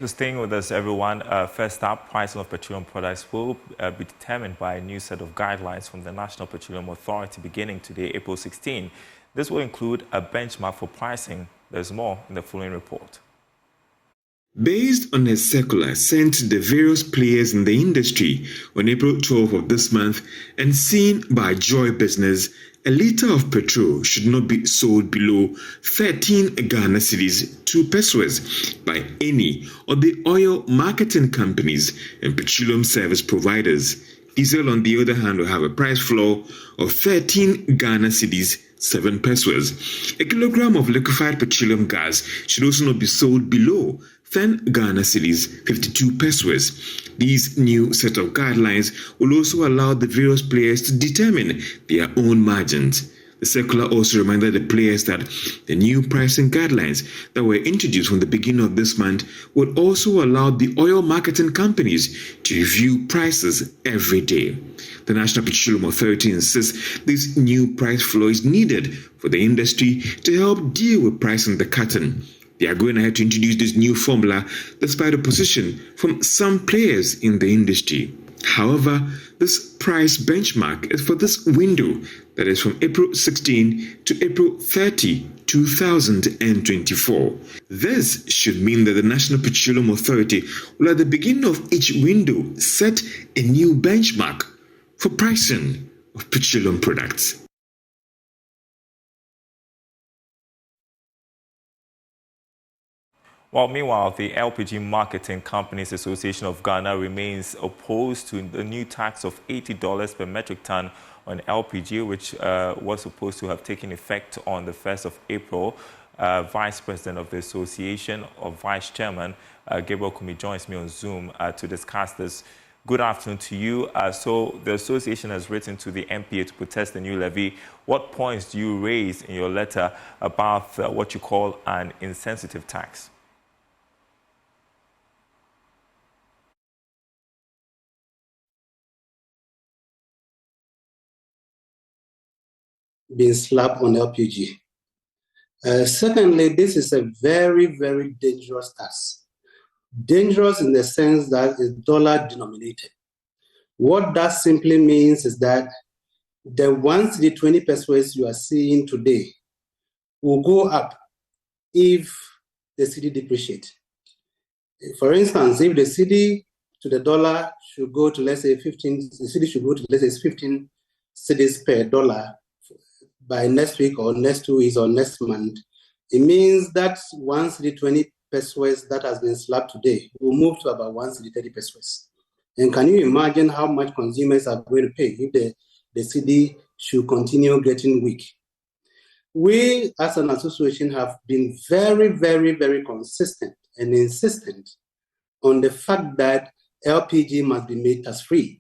Staying with us, everyone. First up, pricing of petroleum products will be determined by a new set of guidelines from the National Petroleum Authority beginning today, April 16. This will include a benchmark for pricing. There's more in the following report. Based on a circular sent to the various players in the industry on April 12th of this month and seen by Joy Business, a litre of petrol should not be sold below 13 Ghana cedis 2 pesos by any of the oil marketing companies and petroleum service providers. Diesel, on the other hand, will have a price floor of 13 Ghana cedis 7 pesos. A kilogram of liquefied petroleum gas should also not be sold below 10 Ghana cedis 52 pesos. These new set of guidelines will also allow the various players to determine their own margins. The circular also reminded the players that the new pricing guidelines that were introduced from the beginning of this month would also allow the oil marketing companies to review prices every day. The National Petroleum Authority insists this new price floor is needed for the industry to help deal with pricing the cotton. They are going ahead to introduce this new formula despite opposition from some players in the industry. However, this price benchmark is for this window, that is from April 16 to April 30, 2024. This should mean that the National Petroleum Authority will at the beginning of each window set a new benchmark for pricing of petroleum products. Well, meanwhile, the LPG Marketing Companies Association of Ghana remains opposed to the new tax of $80 per metric ton on LPG, which was supposed to have taken effect on the 1st of April. Vice President of the Association, or Vice Chairman, Gabriel Kumi, joins me on Zoom to discuss this. Good afternoon to you. So the association has written to the MPA to protest the new levy. What points do you raise in your letter about what you call an insensitive tax? Being slapped on LPG. Secondly, this is a very, very dangerous tax. Dangerous in the sense that it's dollar denominated. What that simply means is that the 1 cedi 20 pesos you are seeing today will go up if the cedi depreciates. For instance, if the cedi to the dollar should go to, let's say, 15, the cedi should go to, let's say, 15 cedis per dollar by next week or next 2 weeks or next month, it means that 1 cedi 20 pesos that has been slapped today will move to about 1 cedi 30 pesos. And can you imagine how much consumers are going to pay if the cedi should continue getting weak? We, as an association, have been very, very, very consistent and insistent on the fact that LPG must be made tax-free.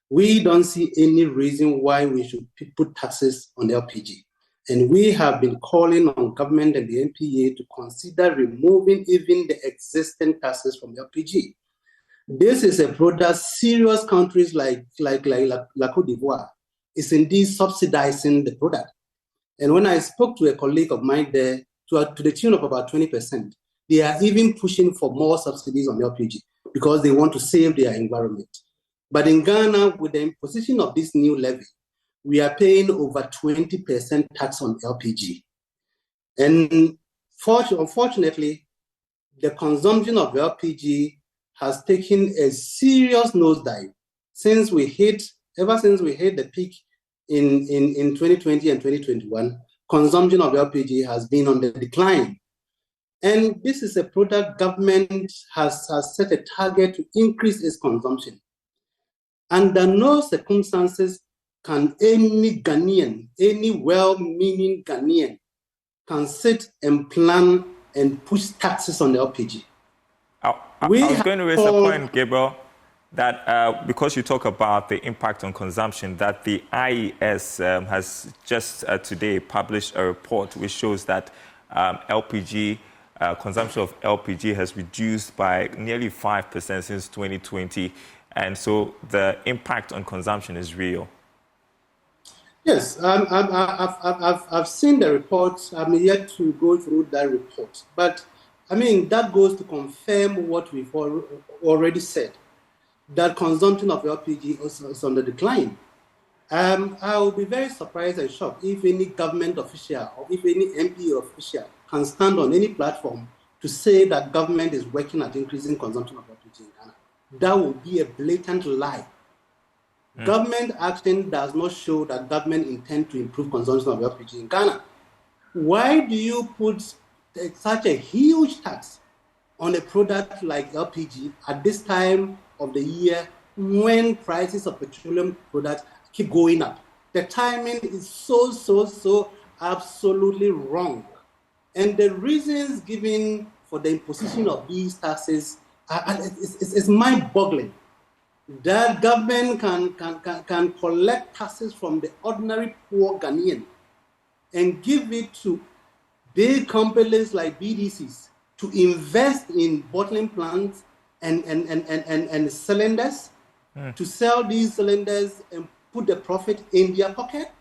We don't see any reason why we should put taxes on LPG. And we have been calling on government and the NPA to consider removing even the existing taxes from LPG. This is a product serious countries like Côte d'Ivoire is indeed subsidizing the product. And when I spoke to a colleague of mine there, to the tune of about 20%, they are even pushing for more subsidies on LPG because they want to save their environment. But in Ghana, with the imposition of this new levy, we are paying over 20% tax on LPG. And unfortunately, the consumption of LPG has taken a serious nosedive ever since we hit the peak in 2020 and 2021. Consumption of LPG has been on the decline. And this is a product government has set a target to increase its consumption. Under no circumstances can any Ghanaian, any well-meaning Ghanaian, can sit and plan and push taxes on the LPG. I was going to raise a point, Gabriel, that because you talk about the impact on consumption, that the IES has just today published a report which shows that LPG, consumption of LPG has reduced by nearly 5% since 2020. And so the impact on consumption is real. Yes, I've seen the report. I'm yet to go through that report. But I mean, that goes to confirm what we've already said, that consumption of LPG is on the decline. I will be very surprised and shocked if any government official or if any MP official can stand on any platform to say that government is working at increasing consumption of LPG in Ghana. That would be a blatant lie. Government action does not show that government intends to improve consumption of LPG in Ghana. Why do you put such a huge tax on a product like LPG at this time of the year when prices of petroleum products keep going up? The timing is so absolutely wrong. And the reasons given for the imposition of these taxes is mind-boggling. That government can collect taxes from the ordinary poor Ghanaian and give it to big companies like BDCs to invest in bottling plants and cylinders, to sell these cylinders and put the profit in their pocket.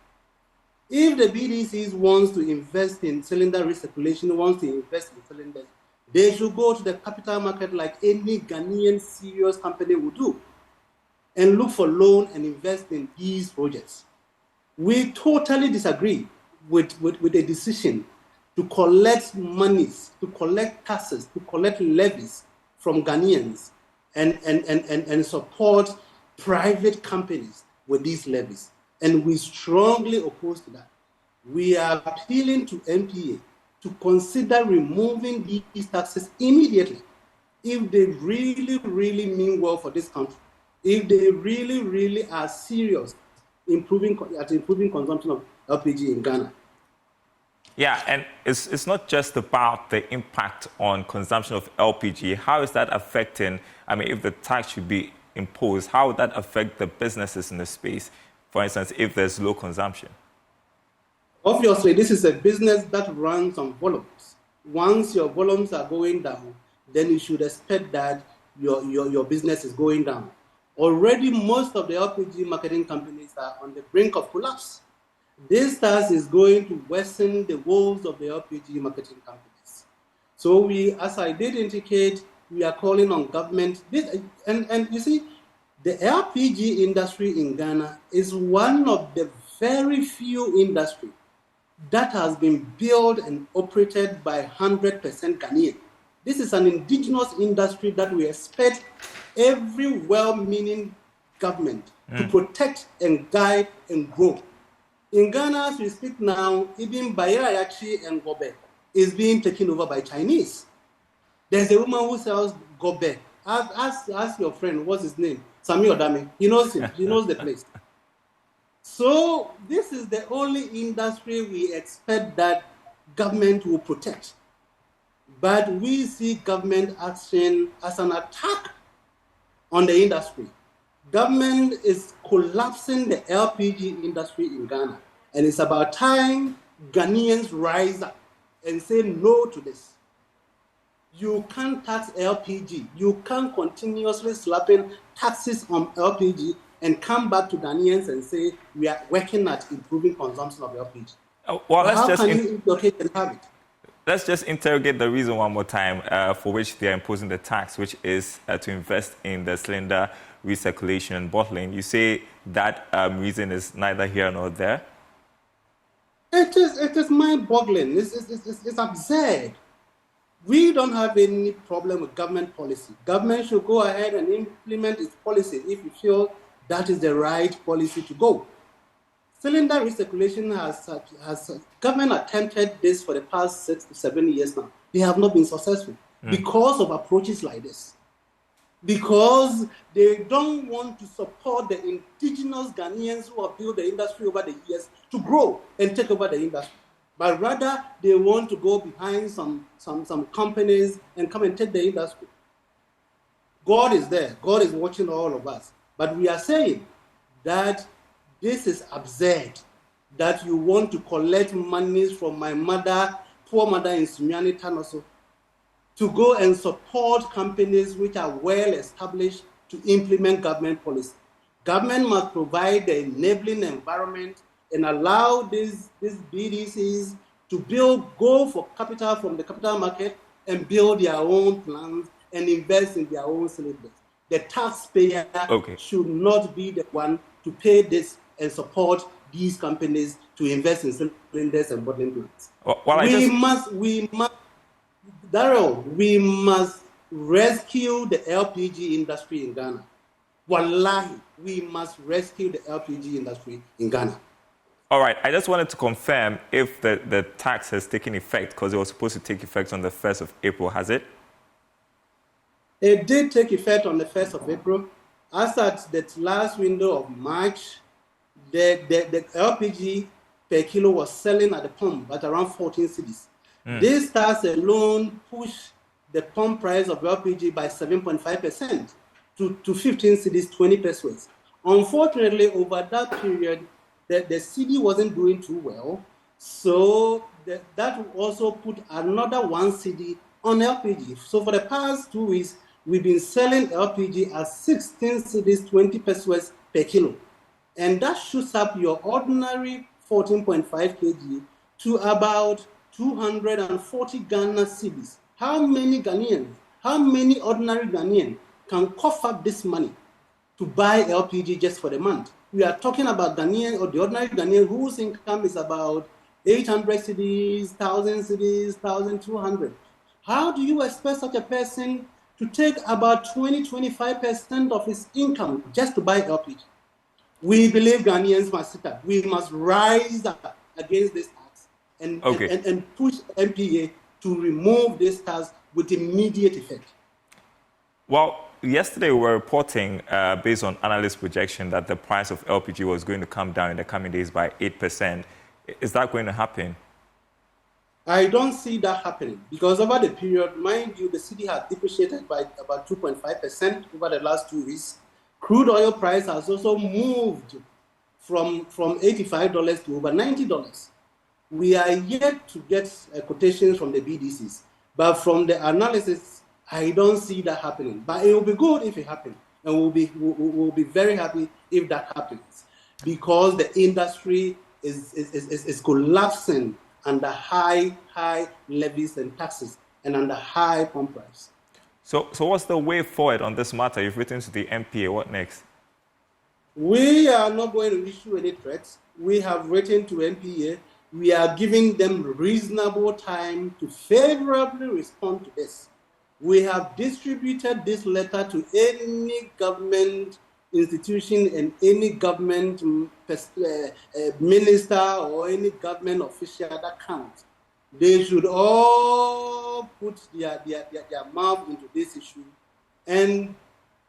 If the BDCs wants to invest in cylinder recirculation, wants to invest in cylinders, they should go to the capital market like any Ghanaian serious company would do and look for loan and invest in these projects. We totally disagree with the decision to collect monies, to collect taxes, to collect levies from Ghanaians and support private companies with these levies. And we strongly oppose to that. We are appealing to MPA to consider removing these taxes immediately if they really mean well for this country, if they really are serious improving consumption of LPG in Ghana. Yeah, and it's not just about the impact on consumption of LPG. How is that affecting, if the tax should be imposed, how would that affect the businesses in the space? For instance, if there's low consumption? Obviously, this is a business that runs on volumes. Once your volumes are going down, then you should expect that your business is going down. Already, most of the LPG marketing companies are on the brink of collapse. This tax is going to worsen the woes of the LPG marketing companies. So we, as I did indicate, we are calling on government. And you see, the LPG industry in Ghana is one of the very few industries that has been built and operated by 100% Ghanaian. This is an indigenous industry that we expect every well-meaning government to protect and guide and grow. In Ghana, as we speak now, even Bayerayachi and Gobe is being taken over by Chinese. There's a woman who sells Gobe. Ask your friend, what's his name? Sami Odame. He knows him. He knows the place. So this is the only industry we expect that government will protect. But we see government action as an attack on the industry. Government is collapsing the LPG industry in Ghana. And it's about time Ghanaians rise up and say no to this. You can't tax LPG. You can't continuously slapping taxes on LPG and come back to Ghanaians and say we are working at improving consumption of LPG. Let's just interrogate the reason one more time for which they are imposing the tax, which is to invest in the cylinder recirculation and bottling. You say that reason is neither here nor there? It is mind-boggling. It's absurd. We don't have any problem with government policy. Government should go ahead and implement its policy if you feel that is the right policy to go. Cylinder recirculation has government attempted this for the past 6 to 7 years now. They have not been successful because of approaches like this. Because they don't want to support the indigenous Ghanaians who have built the industry over the years to grow and take over the industry. But rather, they want to go behind some companies and come and take the industry. God is there. God is watching all of us. But we are saying that this is absurd, that you want to collect monies from my mother, poor mother in Sumiani Tanoso, to go and support companies which are well established to implement government policy. Government must provide the enabling environment and allow these BDCs to go for capital from the capital market and build their own plants and invest in their own cylinders. The taxpayer should not be the one to pay this and support these companies to invest in cylinders and bottling plants. We must, Daryl, we must rescue the LPG industry in Ghana. Wallahi, we must rescue the LPG industry in Ghana. All right, I just wanted to confirm if the tax has taken effect, because it was supposed to take effect on the 1st of April. Has it? It did take effect on the 1st of April. As at that last window of March, the LPG per kilo was selling at the pump at around 14 cedis. This tax alone pushed the pump price of LPG by 7.5% to 15 cedis, 20 pesos. Unfortunately, over that period, the cedi wasn't doing too well. So that also put another 1 cedi on LPG. So for the past 2 weeks, we've been selling LPG at 16 cedis, 20 pesos per kilo. And that shoots up your ordinary 14.5 kg to about 240 Ghana cedis. How many Ghanaians, how many ordinary Ghanaians can cough up this money to buy LPG just for the month? We are talking about Ghanaian or the ordinary Ghanaian whose income is about 800 cedis, 1,000 cedis, 1,200. How do you expect such a person to take about 20-25% of his income just to buy LPG? We believe Ghanaians must sit up. We must rise up against this tax and push MPA to remove this tax with immediate effect. Well, yesterday we were reporting, based on analyst projection, that the price of LPG was going to come down in the coming days by 8%. Is that going to happen? I don't see that happening because over the period, mind you, the cedi has depreciated by about 2.5% over the last 2 weeks. Crude oil price has also moved from $85 to over $90. We are yet to get quotations from the BDCs, but from the analysis, I don't see that happening. But it will be good if it happens, and we'll be very happy if that happens, because the industry is collapsing under high levies and taxes and under high pump price. So what's the way forward on this matter? You've written to the MPA. What next? We are not going to issue any threats. We have written to MPA. We are giving them reasonable time to favorably respond to this. We have distributed this letter to any government institution and any government minister or any government official that counts. They should all put their mouth into this issue and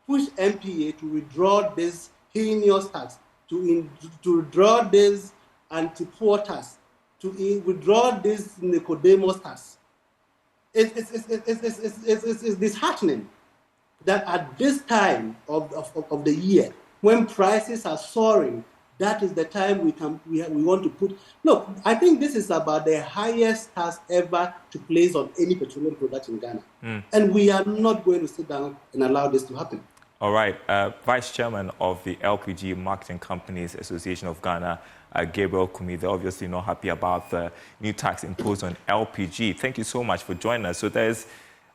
push MPA to withdraw this heinous tax, to withdraw this anti-poor tax, to withdraw this Nicodemus tax. It's disheartening that at this time of the year, when prices are soaring, that is the time we want to put. Look, I think this is about the highest tax ever to place on any petroleum product in Ghana. And we are not going to sit down and allow this to happen. All right. Vice Chairman of the LPG Marketing Companies Association of Ghana, Gabriel Kumi, they're obviously not happy about the new tax imposed on LPG. Thank you so much for joining us. So there's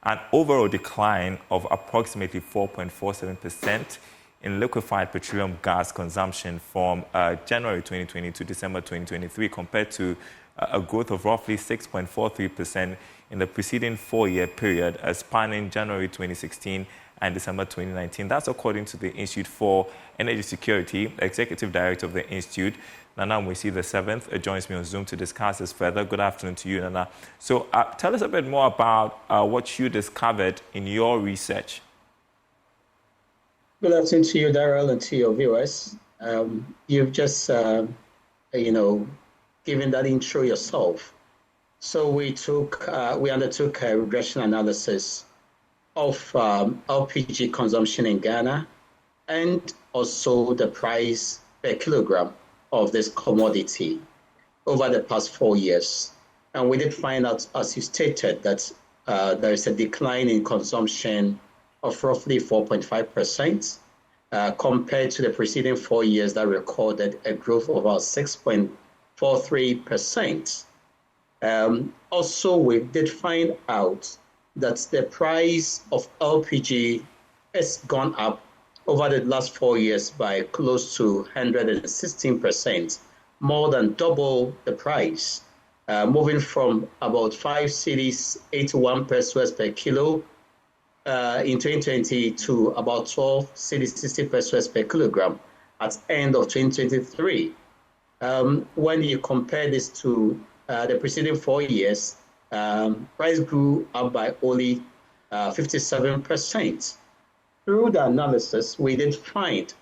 an overall decline of approximately 4.47% in liquefied petroleum gas consumption from January 2020 to December 2023, compared to a growth of roughly 6.43% in the preceding 4-year period, spanning January 2016 and December 2019. That's according to the Institute for Energy Security, Executive Director of the Institute, Nana Mwisi VII, joins me on Zoom to discuss this further. Good afternoon to you, Nana. So tell us a bit more about what you discovered in your research. Good afternoon to you, Daryl, and to your viewers. You've just, given that intro yourself. So we undertook a regression analysis of LPG consumption in Ghana and also the price per kilogram of this commodity over the past 4 years. And we did find out, as you stated, that there is a decline in consumption of roughly 4.5% compared to the preceding 4 years that recorded a growth of about 6.43%. Also, we did find out that the price of LPG has gone up over the last 4 years by close to 116%, more than double the price, moving from about 5 cedis 81 pesos per kilo in 2020 to about 12 cedis 60 pesos per kilogram at end of 2023. When you compare this to the preceding 4 years, price grew up by only 57%. Through the analysis, we did find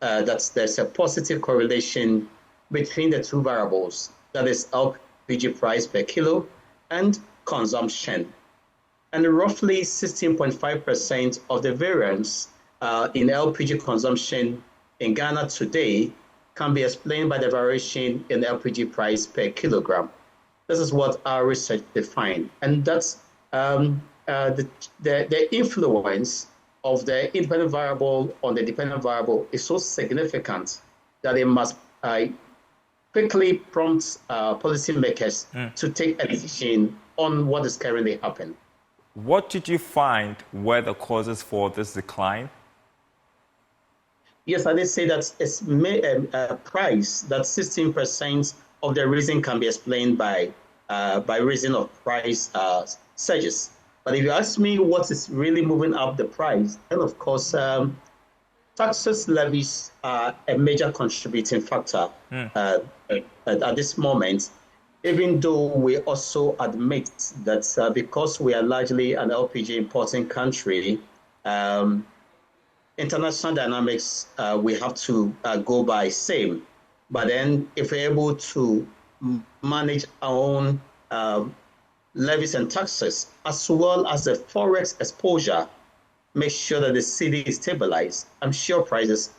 that there's a positive correlation between the two variables, that is LPG price per kilo and consumption. And roughly 16.5% of the variance in LPG consumption in Ghana today can be explained by the variation in LPG price per kilogram. This is what our research defined. And that's the influence of the independent variable on the dependent variable is so significant that it must quickly prompt policymakers to take a decision on what is currently happening. What did you find were the causes for this decline? Yes, I did say that it's a price, that 16% of the reason can be explained by reason of price surges. But if you ask me what is really moving up the price, then of course, taxes levies are a major contributing factor at this moment, even though we also admit that because we are largely an LPG importing country, international dynamics, we have to go by same. But then if we're able to manage our own levies and taxes, as well as the forex exposure, make sure that the city is stabilized, I'm sure prices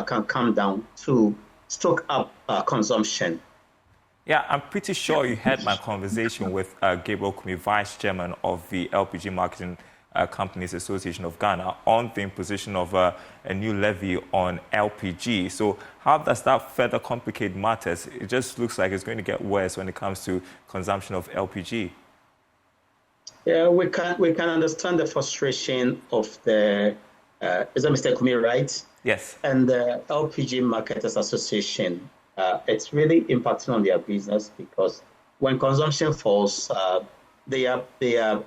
can come down to stoke up consumption. Yeah, I'm pretty sure you had my conversation with Gabriel Kumi, Vice Chairman of the LPG Marketing Companies Association of Ghana, on the imposition of a new levy on LPG. So how does that further complicate matters? It just looks like it's going to get worse when it comes to consumption of LPG. Yeah, we can understand the frustration of the, is that Mr. Kumi, right? Yes. And the LPG Marketers Association. It's really impacting on their business because when consumption falls, their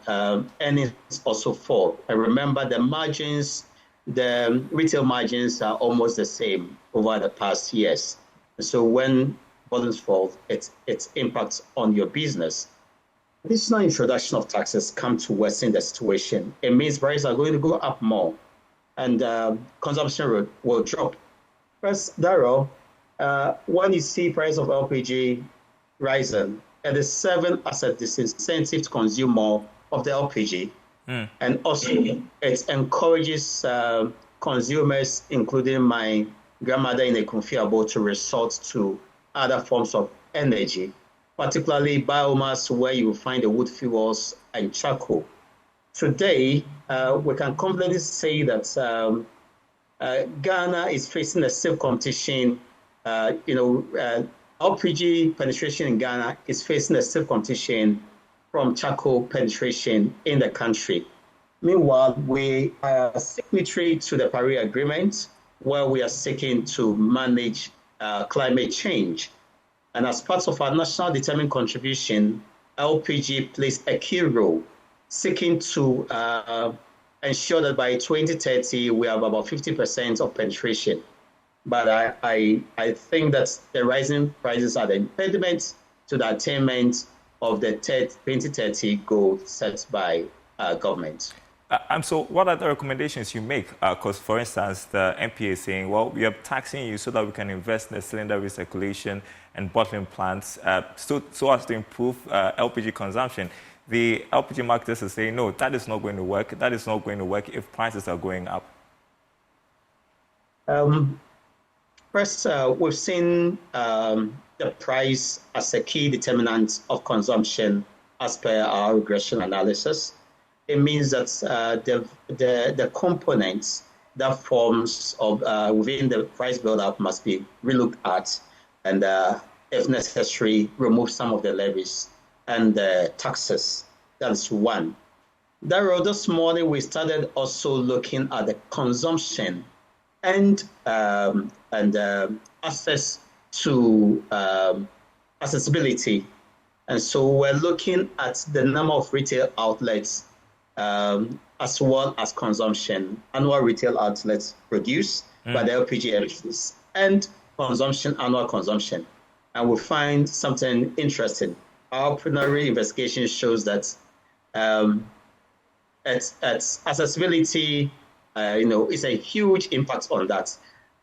earnings also fall. And remember, the margins, the retail margins are almost the same over the past years. So when volumes fall, it impacts on your business. Additional introduction of taxes come to worsen the situation. It means prices are going to go up more and consumption will drop. First, Daryl, when you see price of LPG rising, it is serving as a disincentive to consume more of the LPG. And also, it encourages consumers, including my grandmother in Ekunfiabo, to resort to other forms of energy, particularly biomass, where you will find the wood fuels and charcoal. Today, we can confidently say that Ghana is facing a stiff competition. LPG penetration in Ghana is facing a stiff competition from charcoal penetration in the country. Meanwhile, we are signatory to the Paris Agreement, where we are seeking to manage climate change. And as part of our national determined contribution, LPG plays a key role, seeking to ensure that by 2030, we have about 50% of penetration. But I think that the rising prices are the impediment to the attainment of the 2030 goal set by government. And so what are the recommendations you make? Because, for instance, the MPA is saying, well, we are taxing you so that we can invest in the cylinder recirculation and bottling plants so as to improve LPG consumption. The LPG marketers are saying, no, that is not going to work. That is not going to work if prices are going up. First, we've seen the price as a key determinant of consumption as per our regression analysis. It means that the components that forms of within the price build-up must be relooked at, and if necessary, remove some of the levies and the taxes. That's one. Daryl, this morning we started also looking at the consumption and access to accessibility. And so we're looking at the number of retail outlets as well as consumption, annual retail outlets produced by the LPG emitters and consumption, annual consumption. And we find something interesting. Our preliminary investigation shows that accessibility, is a huge impact on that.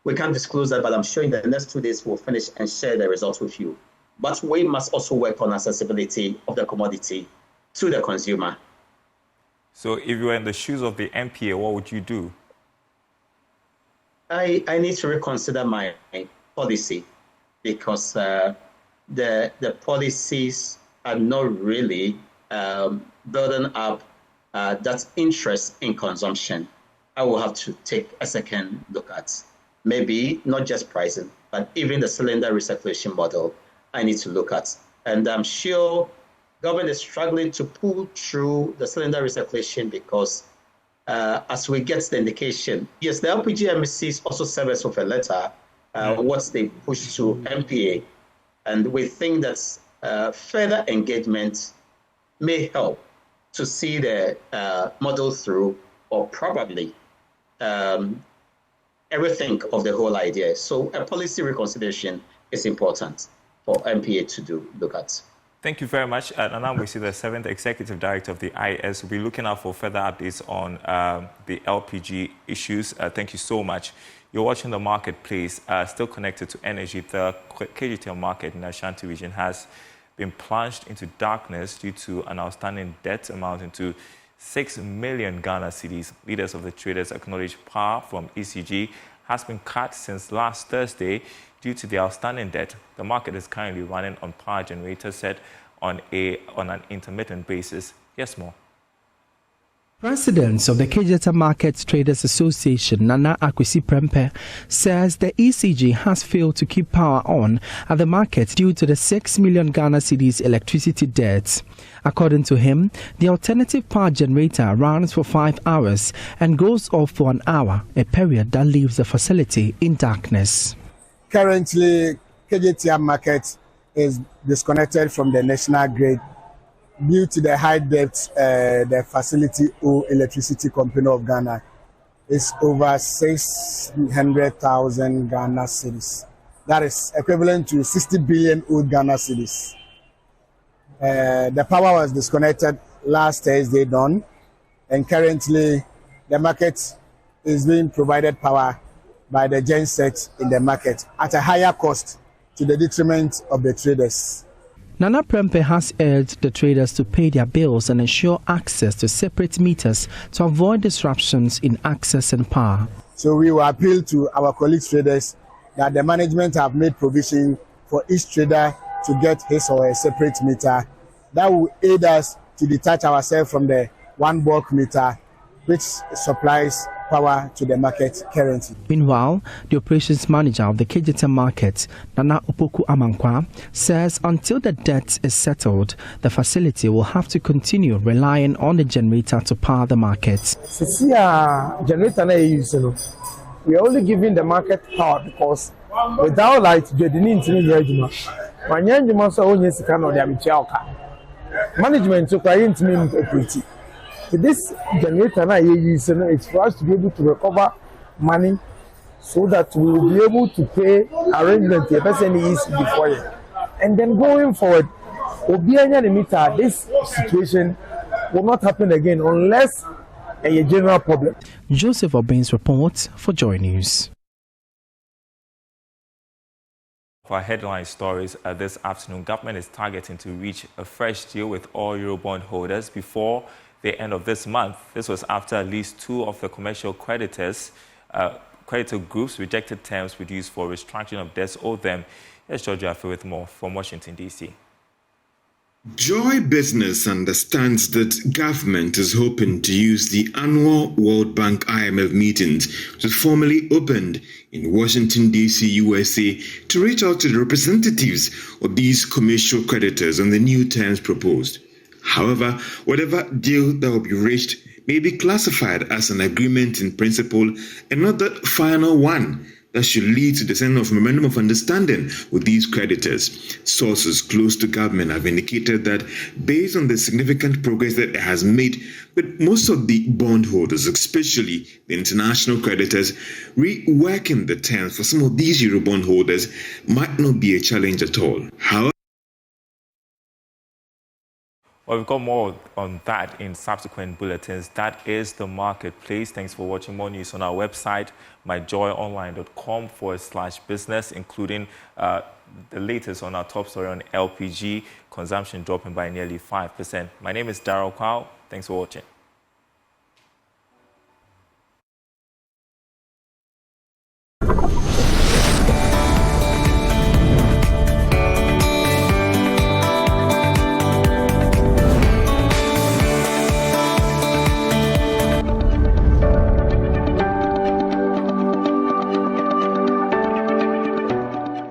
We can't disclose that, but I'm sure in the next 2 days we'll finish and share the results with you. But we must also work on accessibility of the commodity to the consumer. So if you were in the shoes of the MPA, what would you do? I need to reconsider my policy because the policies are not really building up that interest in consumption. I will have to take a second look at maybe not just pricing, but even the cylinder recirculation model I need to look at. And I'm sure government is struggling to pull through the cylinder recirculation because as we get the indication, yes, the LPG MSCs also serve us with a letter, what they push to MPA. And we think that further engagement may help to see the model through or probably everything of the whole idea. So a policy reconsideration is important for MPA to look at. Thank you very much. And now we see the 7th Executive Director of the IS will be looking out for further updates on the LPG issues. Thank you so much. You're watching The Marketplace, still connected to energy. The KGTL market in the Ashanti region has been plunged into darkness due to an outstanding debt amounting to 6 million Ghana cedis. Leaders of the traders acknowledge power from ECG has been cut since last Thursday due to the outstanding debt. The market is currently running on power generators set on an intermittent basis. Yes, more. President of the KGTL Markets Traders Association, Nana Akwesi Prempeh, says the ECG has failed to keep power on at the market due to the 6 million Ghana cedis electricity debt. According to him, the alternative power generator runs for 5 hours and goes off for an hour, a period that leaves the facility in darkness. Currently, KGTL market is disconnected from the national grid due to the high debt the facility or electricity company of Ghana is over 600,000 Ghana cedis. That is equivalent to 60 billion old Ghana cedis. The power was disconnected last Thursday dawn, and currently the market is being provided power by the genset in the market at a higher cost to the detriment of the traders. Nana Prempeh has urged the traders to pay their bills and ensure access to separate meters to avoid disruptions in access and power. So we will appeal to our colleagues traders that the management have made provision for each trader to get his or a separate meter. That will aid us to detach ourselves from the one bulk meter which supplies power to the market currently. Meanwhile, the operations manager of the KGTL market, Nana Opoku Amankwa, says until the debt is settled, the facility will have to continue relying on the generator to power the market. We are only giving the market power because without light, they didn't need management to operate. This generator now is it's for us to be able to recover money so that we will be able to pay arrangement the person is before it. And then going forward, this situation will not happen again unless a general problem. Joseph Obin's report for Joy News. For our headline stories this afternoon, government is targeting to reach a fresh deal with all Eurobond holders before the end of this month. This was after at least 2 of the commercial creditor groups rejected terms reduced for restructuring of debts owed them. Here's George Affe with more from Washington, D.C. Joy Business understands that government is hoping to use the annual World Bank IMF meetings, which was formally opened in Washington, D.C., USA, to reach out to the representatives of these commercial creditors on the new terms proposed. However, whatever deal that will be reached may be classified as an agreement in principle and not the final one that should lead to the signing of a memorandum of understanding with these creditors. Sources close to government have indicated that based on the significant progress that it has made with most of the bondholders, especially the international creditors, reworking the terms for some of these Eurobond holders might not be a challenge at all. However, well, we've got more on that in subsequent bulletins. That is the marketplace. Thanks for watching. More news on our website, myjoyonline.com/business, including the latest on our top story on LPG consumption dropping by nearly 5%. My name is Daryl. Kwawu. Thanks for watching.